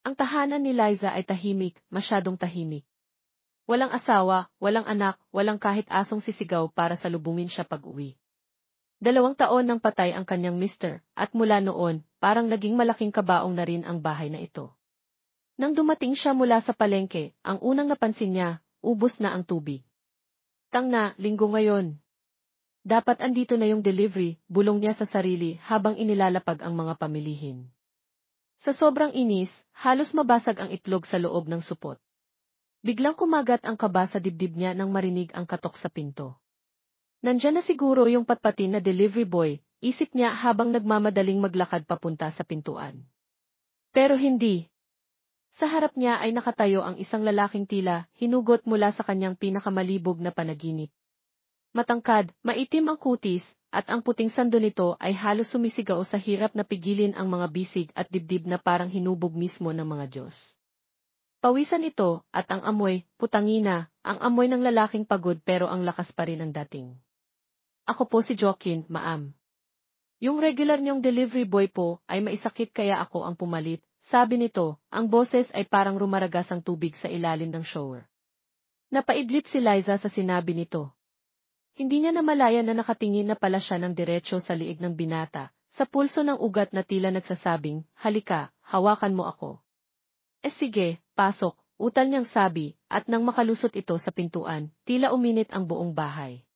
Ang tahanan ni Liza ay tahimik, masyadong tahimik. Walang asawa, walang anak, walang kahit asong sisigaw para salubungin siya pag-uwi. 2 taon nang patay ang kanyang mister, at mula noon, parang naging malaking kabaong na rin ang bahay na ito. Nang dumating siya mula sa palengke, ang unang napansin niya, ubos na ang tubig. Tangna, linggo ngayon. Dapat andito na yung delivery, bulong niya sa sarili habang inilalapag ang mga pamilihin. Sa sobrang inis, halos mabasag ang itlog sa loob ng supot. Biglang kumagat ang kaba sa dibdib niya nang marinig ang katok sa pinto. Nandyan na siguro yung patpatin na delivery boy, isip niya habang nagmamadaling maglakad papunta sa pintuan. Pero hindi. Sa harap niya ay nakatayo ang isang lalaking tila hinugot mula sa kanyang pinakamalibog na panaginip. Matangkad, maitim ang kutis, at ang puting sando nito ay halos sumisigaw sa hirap na pigilin ang mga bisig at dibdib na parang hinubog mismo ng mga Diyos. Pawisan ito, at ang amoy, putangina, ang amoy ng lalaking pagod pero ang lakas pa rin ang dating. Ako po si Joaquin, ma'am. Yung regular niyong delivery boy po ay maisakit kaya ako ang pumalit, sabi nito, ang boses ay parang rumaragas ang tubig sa ilalim ng shower. Napaidlip si Liza sa sinabi nito. Hindi niya namalayan na nakatingin na pala siya ng diretsyo sa liig ng binata, sa pulso ng ugat na tila nagsasabing, halika, hawakan mo ako. Sige, pasok, utal niyang sabi, at nang makalusot ito sa pintuan, tila uminit ang buong bahay.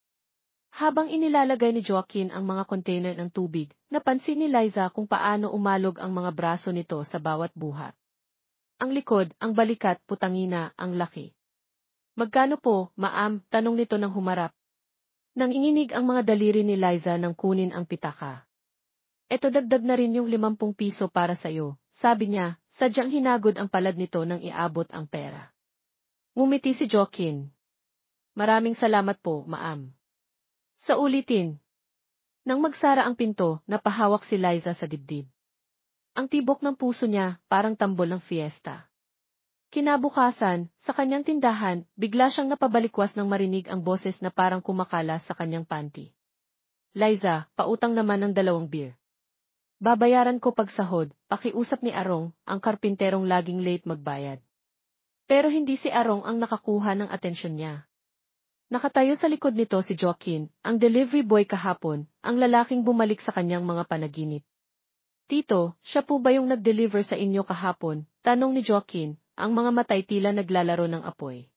Habang inilalagay ni Joaquin ang mga container ng tubig, napansin ni Liza kung paano umalog ang mga braso nito sa bawat buhat. Ang likod, ang balikat, putangina, ang laki. Magkano po, ma'am? Tanong nito nang humarap. Nanginginig ang mga daliri ni Liza nang kunin ang pitaka. Eto dagdag na rin yung 50 piso para sa'yo, sabi niya, sadyang hinagod ang palad nito nang iabot ang pera. Ngumiti si Joaquin. Maraming salamat po, ma'am. Sa ulitin. Nang magsara ang pinto, napahawak si Liza sa dibdib. Ang tibok ng puso niya, parang tambol ng fiesta. Kinabukasan, sa kanyang tindahan, bigla siyang napabalikwas nang marinig ang boses na parang kumakala sa kanyang panty. Liza, pautang naman ng 2 beer. Babayaran ko pag sahod, pakiusap ni Arong, ang karpinterong laging late magbayad. Pero hindi si Arong ang nakakuha ng atensyon niya. Nakatayo sa likod nito si Joaquin, ang delivery boy kahapon, ang lalaking bumalik sa kanyang mga panaginip. Tito, siya po ba yung nag-deliver sa inyo kahapon? Tanong ni Joaquin, ang mga matay tila naglalaro ng apoy.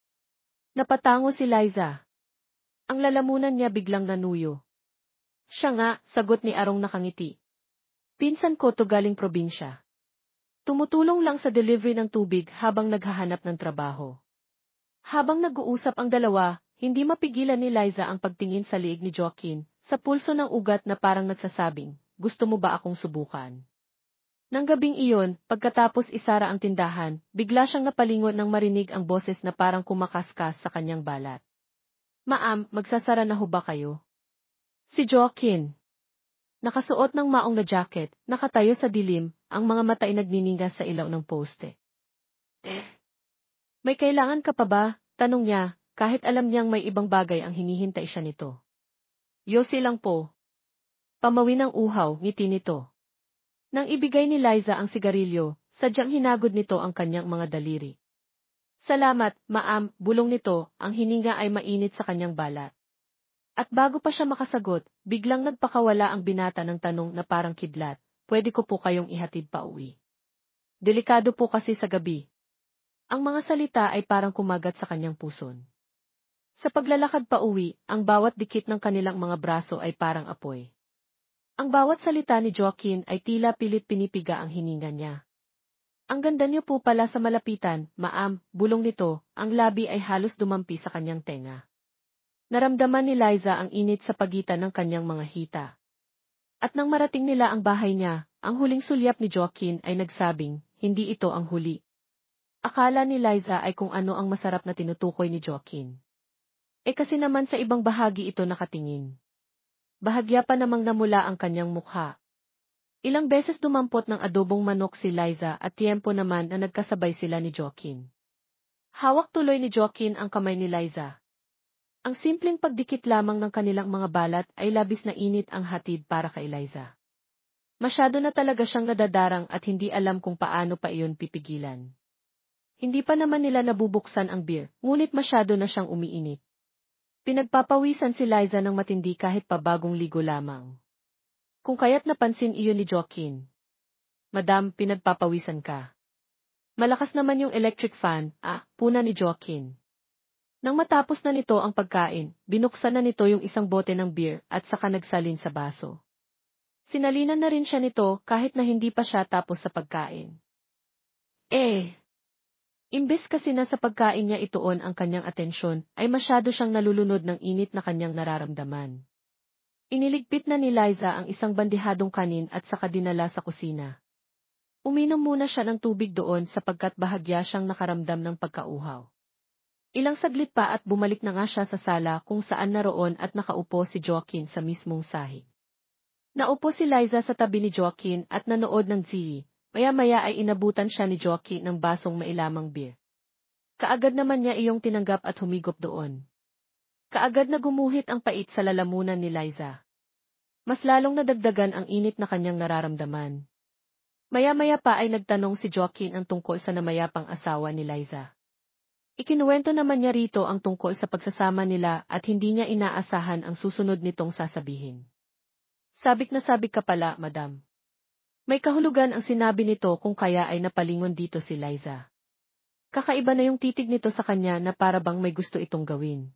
Napatango si Liza. Ang lalamunan niya biglang nanuyo. Siya nga, sagot ni Arong nakangiti. Pinsan ko to galing probinsya. Tumutulong lang sa delivery ng tubig habang naghahanap ng trabaho. Habang nag-uusap ang dalawa, hindi mapigilan ni Liza ang pagtingin sa liig ni Joaquin, sa pulso ng ugat na parang nagsasabing, gusto mo ba akong subukan? Nang gabing iyon, pagkatapos isara ang tindahan, bigla siyang napalingon nang marinig ang boses na parang kumakaskas sa kanyang balat. Ma'am, magsasara na ho ba kayo? Si Joaquin. Nakasuot ng maong na jacket, nakatayo sa dilim, ang mga mata ay nagniningas sa ilaw ng poste. May kailangan ka pa ba? Tanong niya, kahit alam niyang may ibang bagay ang hinihintay siya nito. Yosi lang po. Pamawi ng uhaw, ngiti nito. Nang ibigay ni Liza ang sigarilyo, sadyang hinagod nito ang kanyang mga daliri. Salamat, ma'am, bulong nito, ang hininga ay mainit sa kanyang balat. At bago pa siya makasagot, biglang nagpakawala ang binata ng tanong na parang kidlat, pwede ko po kayong ihatid pa uwi. Delikado po kasi sa gabi. Ang mga salita ay parang kumagat sa kanyang puson. Sa paglalakad pa uwi, ang bawat dikit ng kanilang mga braso ay parang apoy. Ang bawat salita ni Joaquin ay tila pilit pinipiga ang hininga niya. Ang ganda niyo po pala sa malapitan, ma'am, bulong nito, ang labi ay halos dumampi sa kanyang tenga. Naramdaman ni Liza ang init sa pagitan ng kanyang mga hita. At nang marating nila ang bahay niya, ang huling sulyap ni Joaquin ay nagsabing, hindi ito ang huli. Akala ni Liza ay kung ano ang masarap na tinutukoy ni Joaquin. Kasi naman sa ibang bahagi ito nakatingin. Bahagya pa namang namula ang kanyang mukha. Ilang beses dumampot ng adobong manok si Liza at tiempo naman na nagkasabay sila ni Joaquin. Hawak tuloy ni Joaquin ang kamay ni Liza. Ang simpleng pagdikit lamang ng kanilang mga balat ay labis na init ang hatid para kay Liza. Masyado na talaga siyang nadadarang at hindi alam kung paano pa iyon pipigilan. Hindi pa naman nila nabubuksan ang beer, ngunit masyado na siyang umiinit. Pinagpapawisan si Liza ng matindi kahit pa bagong ligo lamang. Kung kaya't napansin iyon ni Joaquin. Madam, pinagpapawisan ka. Malakas naman yung electric fan, puna ni Joaquin. Nang matapos na nito ang pagkain, binuksan na nito yung isang bote ng beer at saka nagsalin sa baso. Sinalinan na rin siya nito kahit na hindi pa siya tapos sa pagkain. Imbes kasi na sa pagkain niya ituon ang kanyang atensyon, ay masyado siyang nalulunod ng init na kanyang nararamdaman. Iniligpit na ni Liza ang isang bandihadong kanin at saka dinala sa kusina. Uminom muna siya ng tubig doon sapagkat bahagya siyang nakaramdam ng pagkauhaw. Ilang saglit pa at bumalik na nga siya sa sala kung saan naroon at nakaupo si Joaquin sa mismong sahig. Naupo si Liza sa tabi ni Joaquin at nanood ng TV. Maya-maya ay inabutan siya ni Joaquin ng basong mailamang beer. Kaagad naman niya iyong tinanggap at humigop doon. Kaagad na gumuhit ang pait sa lalamunan ni Liza. Mas lalong nadagdagan ang init na kanyang nararamdaman. Maya-maya pa ay nagtanong si Joaquin ang tungkol sa namayapang asawa ni Liza. Ikinuwento naman niya rito ang tungkol sa pagsasama nila at hindi niya inaasahan ang susunod nitong sasabihin. Sabik na sabik ka pala, madam. May kahulugan ang sinabi nito kung kaya ay napalingon dito si Liza. Kakaiba na yung titig nito sa kanya na para bang may gusto itong gawin.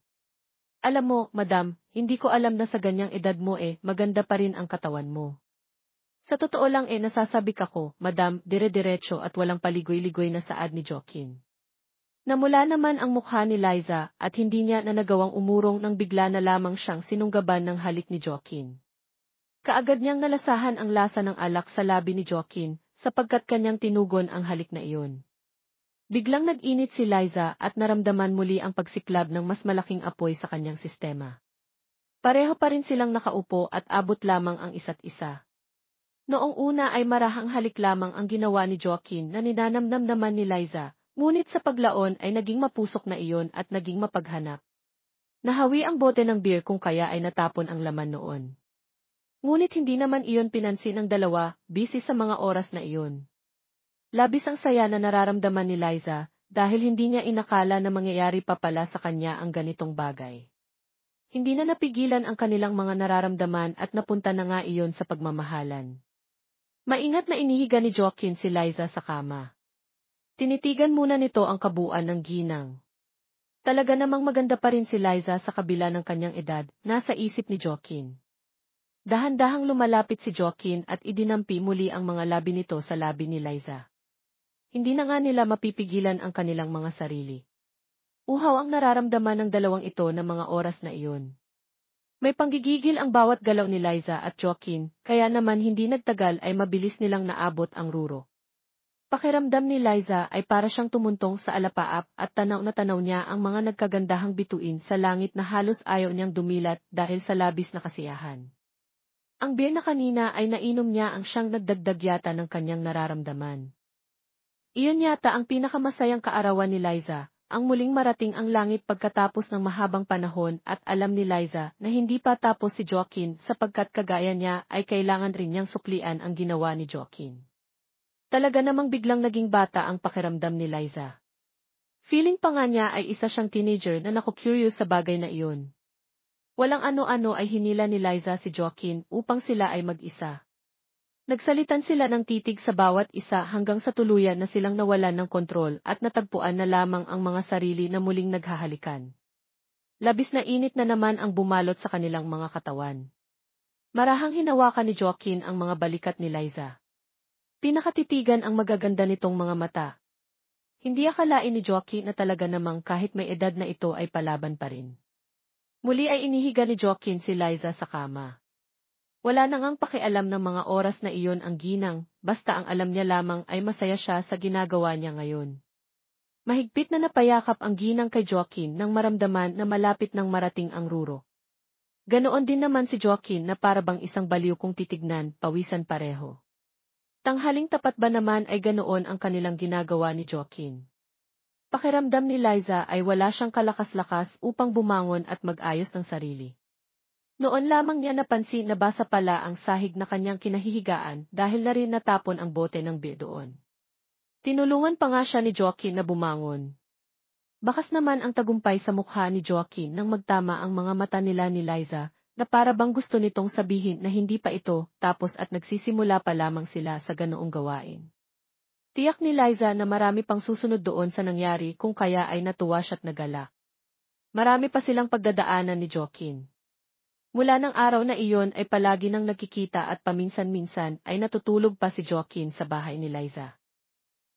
Alam mo, madam, hindi ko alam na sa ganyang edad mo maganda pa rin ang katawan mo. Sa totoo lang nasasabik ako, madam, dire-diretso at walang paligoy-ligoy na saad ni Joaquin. Namula naman ang mukha ni Liza at hindi niya na nagawang umurong nang bigla na lamang siyang sinunggaban ng halik ni Joaquin. Kaagad niyang nalasahan ang lasa ng alak sa labi ni Joaquin sapagkat kanyang tinugon ang halik na iyon. Biglang nag-init si Liza at naramdaman muli ang pagsiklab ng mas malaking apoy sa kanyang sistema. Pareho pa rin silang nakaupo at abot lamang ang isa't isa. Noong una ay marahang halik lamang ang ginawa ni Joaquin na ninanamnam naman ni Liza. Ngunit sa paglaon ay naging mapusok na iyon at naging mapaghanap. Nahawi ang bote ng beer kung kaya ay natapon ang laman noon. Ngunit hindi naman iyon pinansin ng dalawa, busy sa mga oras na iyon. Labis ang saya na nararamdaman ni Liza dahil hindi niya inakala na mangyayari pa pala sa kanya ang ganitong bagay. Hindi na napigilan ang kanilang mga nararamdaman at napunta na nga iyon sa pagmamahalan. Maingat na inihiga ni Joaquin si Liza sa kama. Tinitigan muna nito ang kabuuan ng ginang. Talaga namang maganda pa rin si Liza sa kabila ng kanyang edad, nasa isip ni Joaquin. Dahan-dahang lumalapit si Joaquin at idinampi muli ang mga labi nito sa labi ni Liza. Hindi na nga nila mapipigilan ang kanilang mga sarili. Uhaw ang nararamdaman ng dalawang ito na mga oras na iyon. May panggigigil ang bawat galaw ni Liza at Joaquin, kaya naman hindi nagtagal ay mabilis nilang naabot ang ruro. Pakiramdam ni Liza ay para siyang tumuntong sa alapaap at tanaw na tanaw niya ang mga nagkagandahang bituin sa langit na halos ayaw niyang dumilat dahil sa labis na kasiyahan. Ang beer na kanina ay nainom niya ang siyang nagdagdag yata ng kanyang nararamdaman. Iyon yata ang pinakamasayang kaarawan ni Liza, ang muling marating ang langit pagkatapos ng mahabang panahon at alam ni Liza na hindi pa tapos si Joaquin sapagkat kagaya niya ay kailangan rin niyang suklian ang ginawa ni Joaquin. Talaga namang biglang naging bata ang pakiramdam ni Liza. Feeling pa nga niya ay isa siyang teenager na naku-curious sa bagay na iyon. Walang ano-ano ay hinila ni Liza si Joaquin upang sila ay mag-isa. Nagsalitan sila ng titig sa bawat isa hanggang sa tuluyan na silang nawalan ng kontrol at natagpuan na lamang ang mga sarili na muling naghahalikan. Labis na init na naman ang bumalot sa kanilang mga katawan. Marahang hinawakan ni Joaquin ang mga balikat ni Liza. Pinakatitigan ang magaganda nitong mga mata. Hindi akalain ni Joaquin na talaga namang kahit may edad na ito ay palaban pa rin. Muli ay inihiga ni Joaquin si Liza sa kama. Wala na ngang pakialam ng mga oras na iyon ang ginang, basta ang alam niya lamang ay masaya siya sa ginagawa niya ngayon. Mahigpit na napayakap ang ginang kay Joaquin nang maramdaman na malapit nang marating ang ruro. Ganoon din naman si Joaquin na para bang isang baliw kung titignan, pawisan pareho. Tanghaling tapat ba naman ay ganoon ang kanilang ginagawa ni Joaquin. Pakiramdam ni Liza ay wala siyang kalakas-lakas upang bumangon at mag-ayos ng sarili. Noon lamang niya napansin na basa pala ang sahig na kanyang kinahihigaan dahil na rin natapon ang bote ng beer doon. Tinulungan pa nga siya ni Joaquin na bumangon. Bakas naman ang tagumpay sa mukha ni Joaquin nang magtama ang mga mata nila ni Liza, na para bang gusto nitong sabihin na hindi pa ito, tapos at nagsisimula pa lamang sila sa ganoong gawain. Tiyak ni Liza na marami pang susunod doon sa nangyari kung kaya ay natuwa siya't nagalak. Marami pa silang pagdadaanan ni Joaquin. Mula ng araw na iyon ay palagi nang nakikita at paminsan-minsan ay natutulog pa si Joaquin sa bahay ni Liza.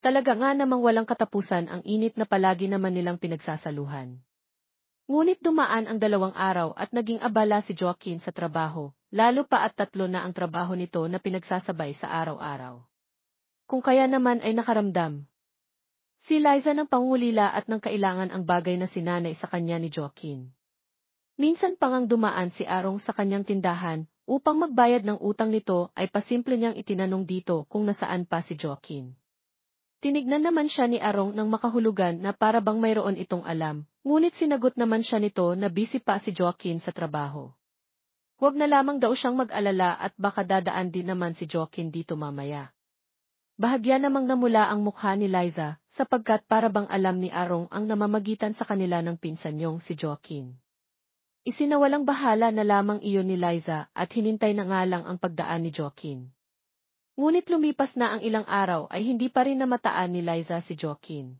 Talaga nga namang walang katapusan ang init na palagi naman nilang pinagsasaluhan. Ngunit dumaan ang 2 araw at naging abala si Joaquin sa trabaho, lalo pa at 3 na ang trabaho nito na pinagsasabay sa araw-araw. Kung kaya naman ay nakaramdam si Liza ng pangulila at ng kailangan ang bagay na sinanay sa kanya ni Joaquin. Minsan pa ngang dumaan si Arong sa kanyang tindahan, upang magbayad ng utang nito ay pasimple niyang itinanong dito kung nasaan pa si Joaquin. Tinignan naman siya ni Arong ng makahulugan na para bang mayroon itong alam, ngunit sinagot naman siya nito na busy pa si Joaquin sa trabaho. Huwag na lamang daw siyang mag-alala at baka dadaan din naman si Joaquin dito mamaya. Bahagya namang namula ang mukha ni Liza, sapagkat para bang alam ni Arong ang namamagitan sa kanila ng pinsan niyong si Joaquin. Isinawalang bahala na lamang iyon ni Liza at hinintay na nga lang ang pagdaan ni Joaquin. Ngunit lumipas na ang ilang araw ay hindi pa rin namataan ni Liza si Joaquin.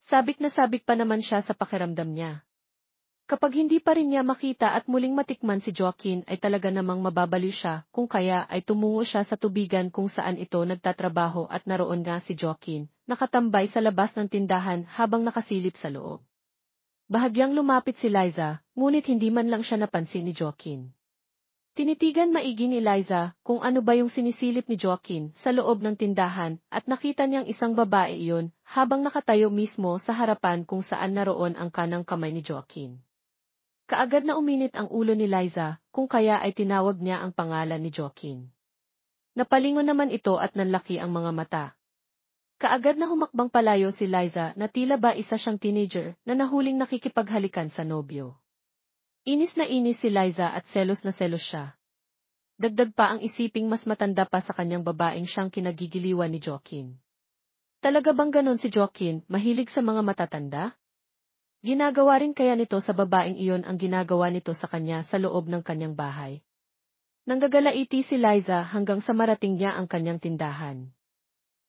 Sabik na sabik pa naman siya sa pakiramdam niya. Kapag hindi pa rin niya makita at muling matikman si Joaquin ay talaga namang mababaliw siya, kung kaya ay tumungo siya sa tubigan kung saan ito nagtatrabaho at naroon nga si Joaquin, nakatambay sa labas ng tindahan habang nakasilip sa loob. Bahagyang lumapit si Liza, ngunit hindi man lang siya napansin ni Joaquin. Tinitigan maigi ni Liza kung ano ba yung sinisilip ni Joaquin sa loob ng tindahan at nakita niyang isang babae iyon habang nakatayo mismo sa harapan kung saan naroon ang kanang kamay ni Joaquin. Kaagad na uminit ang ulo ni Liza, kung kaya ay tinawag niya ang pangalan ni Joaquin. Napalingon naman ito at nanlaki ang mga mata. Kaagad na humakbang palayo si Liza na tila ba isa siyang teenager na nahuling nakikipaghalikan sa nobyo. Inis na inis si Liza at selos na selos siya. Dagdag pa ang isiping mas matanda pa sa kanyang babaeng siyang kinagigiliwan ni Joaquin. Talaga bang ganon si Joaquin, mahilig sa mga matatanda? Ginagawa rin kaya nito sa babaeng iyon ang ginagawa nito sa kanya sa loob ng kanyang bahay. Nanggagalaiti si Liza hanggang sa marating niya ang kanyang tindahan.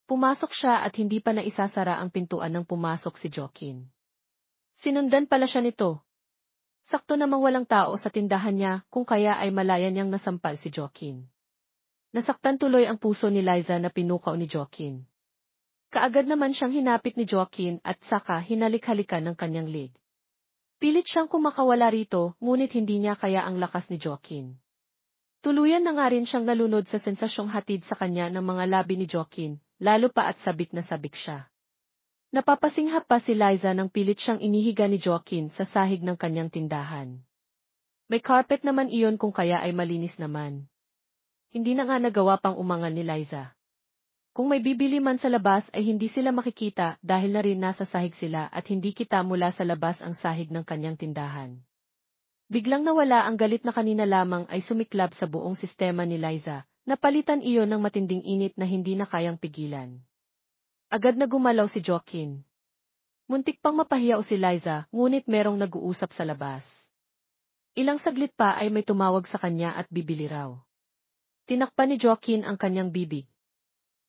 Pumasok siya at hindi pa naisasara ang pintuan nang pumasok si Joaquin. Sinundan pala siya nito. Sakto namang walang tao sa tindahan niya kung kaya ay malaya niyang nasampal si Joaquin. Nasaktan tuloy ang puso ni Liza na pinukaw ni Joaquin. Kaagad naman siyang hinapit ni Joaquin at saka hinalik-halikan ng kanyang leg. Pilit siyang kumakawala rito, ngunit hindi niya kaya ang lakas ni Joaquin. Tuluyan na nga rin siyang nalunod sa sensasyong hatid sa kanya ng mga labi ni Joaquin, lalo pa at sabik na sabik siya. Napapasinghap pa si Liza nang pilit siyang inihiga ni Joaquin sa sahig ng kanyang tindahan. May carpet naman iyon kung kaya ay malinis naman. Hindi na nga nagawa pang umangal ni Liza. Kung may bibili man sa labas ay hindi sila makikita dahil na rin nasa sahig sila at hindi kita mula sa labas ang sahig ng kanyang tindahan. Biglang nawala ang galit na kanina lamang ay sumiklab sa buong sistema ni Liza, napalitan iyon ng matinding init na hindi na kayang pigilan. Agad na gumalaw si Joaquin. Muntik pang mapahiyaw si Liza, ngunit merong nag-uusap sa labas. Ilang saglit pa ay may tumawag sa kanya at bibili raw. Tinakpan ni Joaquin ang kanyang bibig.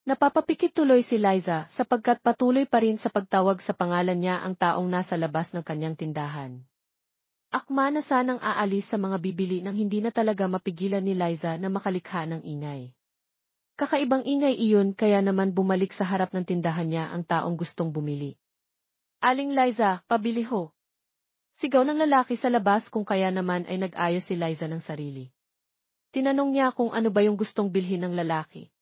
Napapapikit tuloy si Liza sapagkat patuloy pa rin sa pagtawag sa pangalan niya ang taong nasa labas ng kanyang tindahan. Akma na sanang aalis sa mga bibili nang hindi na talaga mapigilan ni Liza na makalikha ng ingay. Kakaibang ingay iyon kaya naman bumalik sa harap ng tindahan niya ang taong gustong bumili. Aling Liza, pabili ho. Sigaw ng lalaki sa labas kung kaya naman ay nag-ayos si Liza ng sarili. Tinanong niya kung ano ba yung gustong bilhin ng lalaki.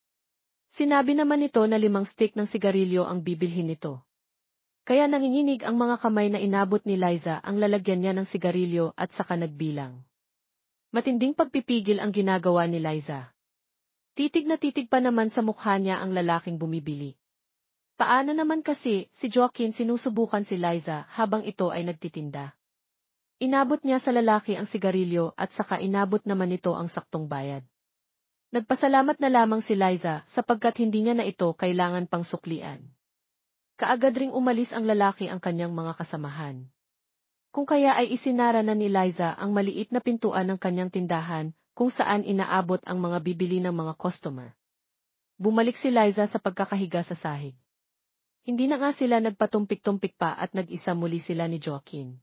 Sinabi naman nito na 5 stick ng sigarilyo ang bibilhin nito. Kaya nanginginig ang mga kamay na inabot ni Liza ang lalagyan niya ng sigarilyo at saka nagbilang. Matinding pagpipigil ang ginagawa ni Liza. Titig na titig pa naman sa mukha niya ang lalaking bumibili. Paano naman kasi si Joaquin sinusubukan si Liza habang ito ay nagtitinda. Inabot niya sa lalaki ang sigarilyo at saka inabot naman nito ang saktong bayad. Nagpasalamat na lamang si Liza sapagkat hindi niya na ito kailangan pang suklian. Kaagad ring umalis ang lalaki ang kanyang mga kasamahan. Kung kaya ay isinara na ni Liza ang maliit na pintuan ng kanyang tindahan kung saan inaabot ang mga bibili ng mga customer. Bumalik si Liza sa pagkakahiga sa sahig. Hindi na nga sila nagpatumpik-tumpik pa at nag-isa muli sila ni Joaquin.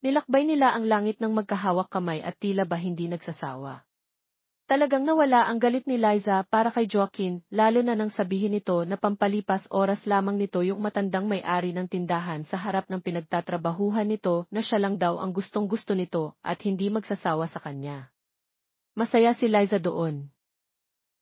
Nilakbay nila ang langit ng magkahawak kamay at tila ba hindi nagsasawa. Talagang nawala ang galit ni Liza para kay Joaquin, lalo na nang sabihin nito na pampalipas oras lamang nito yung matandang may-ari ng tindahan sa harap ng pinagtatrabahuhan nito na siya lang daw ang gustong-gusto nito at hindi magsasawa sa kanya. Masaya si Liza doon.